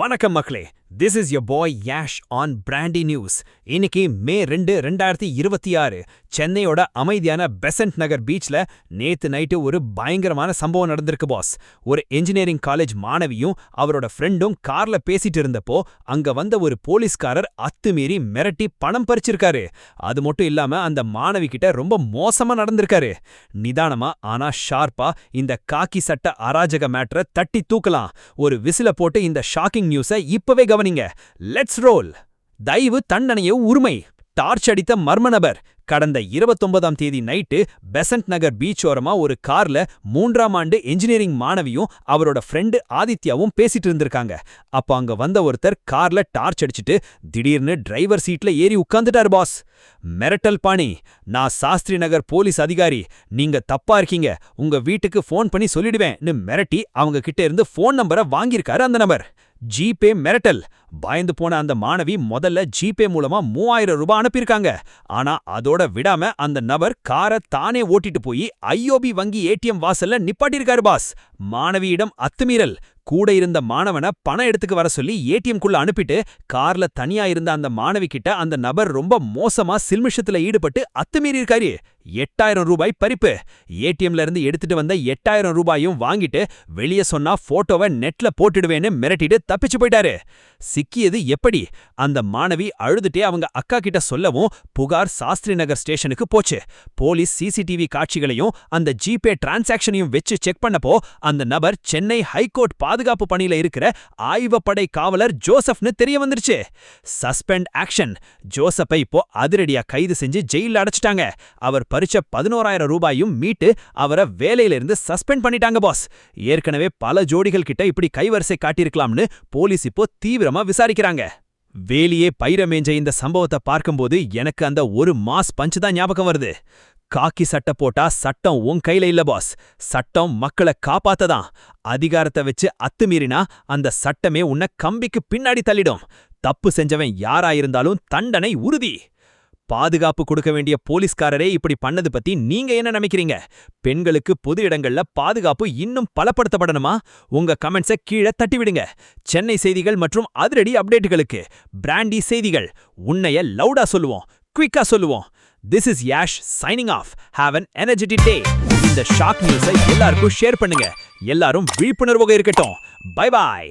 வணக்கம் மக்களே, this is your bye Yash on brandy news. இன்னைக்கு மே 2, 2026 சென்னையோட அமைதியான பெசன்ட் நகர் பீச்ல நேத்து நைட்டு ஒரு பயங்கரமான சம்பவம் நடந்திருக்கு பாஸ். ஒரு என்ஜினியரிங் காலேஜ் மாணவியும் அவரோட ஃப்ரெண்டும் கார்ல பேசிட்டு இருந்தப்போ அங்க வந்த ஒரு போலீஸ்காரர் அத்துமீறி மிரட்டி பணம் பறிச்சிருக்காரு. அது மட்டும் இல்லாம அந்த மாணவி கிட்ட ரொம்ப மோசமா நடந்திருக்காரு. நிதானமா ஆனா ஷார்ப்பா இந்த காக்கி சட்ட அராஜக மேட்டரை தட்டி தூக்கலாம். ஒரு விசில போட்டு இந்த ஷாக்கிங் நியூஸை இப்பவே கவனிங்க. Let's role. தயவு தண்டனைய உரிமை. டார்ச் அடித்த மர்ம நபர் கடந்த 29ஆம் தேதி நைட்டு பெசன்ட் நகர் பீச் ஓரமா ஒரு கார்ல 3ஆம் ஆண்டு என்ஜினியரிங் மாணவியும் அவரோட ஃப்ரெண்டு ஆதித்யாவும் பேசிட்டு இருந்திருக்காங்க. அப்ப அங்க வந்த ஒருத்தர் கார்ல டார்ச் அடிச்சிட்டு திடீர்னு டிரைவர் சீட்ல ஏறி உட்கார்ந்துட்டார் பாஸ். மிரட்டல் பாணி. நான் சாஸ்திரி நகர் போலீஸ் அதிகாரி, நீங்க தப்பா இருக்கீங்க, உங்க வீட்டுக்கு ஃபோன் பண்ணி சொல்லிடுவேன்னு மிரட்டி அவங்க கிட்ட இருந்து ஃபோன் நம்பரை வாங்கியிருக்காரு அந்த நபர். ஜிபே மிரட்டல். பயந்து போன அந்த மாணவி முதல்ல ஜிபே மூலமா 3000 ரூபாய் அனுப்பியிருக்காங்க. ஆனா அதோட விடாம அந்த நபர் காரை தானே ஓட்டிட்டு போய் ஐஓபி வங்கி ஏடிஎம் வாசல்ல நிப்பாட்டியிருக்காரு பாஸ். மாணவியிடம் அத்துமீறல். கூட இருந்த மாணவனை பணம் எடுத்துக்க வர சொல்லி ஏடிஎம் குள்ள அனுப்பிட்டு கார்ல தனியா இருந்த அந்த மாணவி கிட்ட அந்த நபர் ரொம்ப மோசமா சில்மிஷத்துல ஈடுபட்டு அத்துமீறியிருக்காரு. 8000 ரூபாய் பறிப்பு. ஏடிஎம்ல இருந்து எடுத்துட்டு வந்த 8000 ரூபாயும் வாங்கிட்டு வெளியே சொன்னா போட்டோவை நெட்ல போட்டுடுவேன்னு மிரட்டிட்டு தப்பிச்சு போயிட்டாரு. சிக்கியது எப்படி? அந்த மாணவி அழுதுட்டே அவங்க அக்கா கிட்ட சொல்லவும் புகார் சாஸ்திரி நகர் ஸ்டேஷனுக்கு போச்சு. போலீஸ் சிசிடிவி காட்சிகளையும் அந்த ஜிபே டிரான்சாக்ஷனையும் வச்சு செக் பண்ணப்போ அந்த நபர் சென்னை ஹைகோர்ட் பாதுகாப்பு பணியில இருக்கிற ஆய்வப்படை காவலர் ஜோசப்னு தெரிய வந்துருச்சு. Suspend action. ஜோசப்பை இப்போ அதிரடியா கைது செஞ்சு ஜெயில அடைச்சிட்டாங்க. அவர் பறிச்ச 11000 ரூபாயும் மீட்டு அவரை வேலையிலிருந்து சஸ்பெண்ட் பண்ணிட்டாங்க பாஸ். ஏற்கனவே பல ஜோடிகள் கிட்ட இப்படி கைவரிசை காட்டியிருக்கலாம்னு போலீஸ் இப்போ தீவிரமா விசாரிக்கிறாங்க. வேலியே பைரமேஞ்ச இந்த சம்பவத்தை பார்க்கும்போது எனக்கு அந்த ஒரு மாஸ் பஞ்ச் தான் ஞாபகம் வருது. காக்கி சட்டை போட்டா சட்டம் உன் கையில இல்ல பாஸ். சட்டம் மக்களை காப்பாத்ததான். அதிகாரத்தை வச்சு அத்துமீறினா அந்த சட்டமே உன்னை கம்பிக்கு பின்னாடி தள்ளிடும். தப்பு செஞ்சவன் யாராயிருந்தாலும் தண்டனை உறுதி. பாதுகாப்பு கொடுக்க வேண்டிய போலீஸ்காரரே இப்படி பண்ணது பத்தி நீங்க என்ன நினைக்கிறீங்க? பெண்களுக்கு பொது இடங்கள்ல பாதுகாப்பு இன்னும் பலப்படுத்தப்படணுமா? உங்க கமெண்ட்ஸை கீழே தட்டிவிடுங்க. சென்னை செய்திகள் மற்றும் அதிரடி அப்டேட்டுகளுக்கு பிராண்டி செய்திகள். உன்னைய லவுடா சொல்லுவோம், குவிக்கா சொல்லுவோம். This is Yash signing off. Have an energetic day. இந்த ஷாக் நியூஸை எல்லாருக்கும் ஷேர் பண்ணுங்க. எல்லாரும் விழிப்புணர்வோக இருக்கட்டும். Bye bye.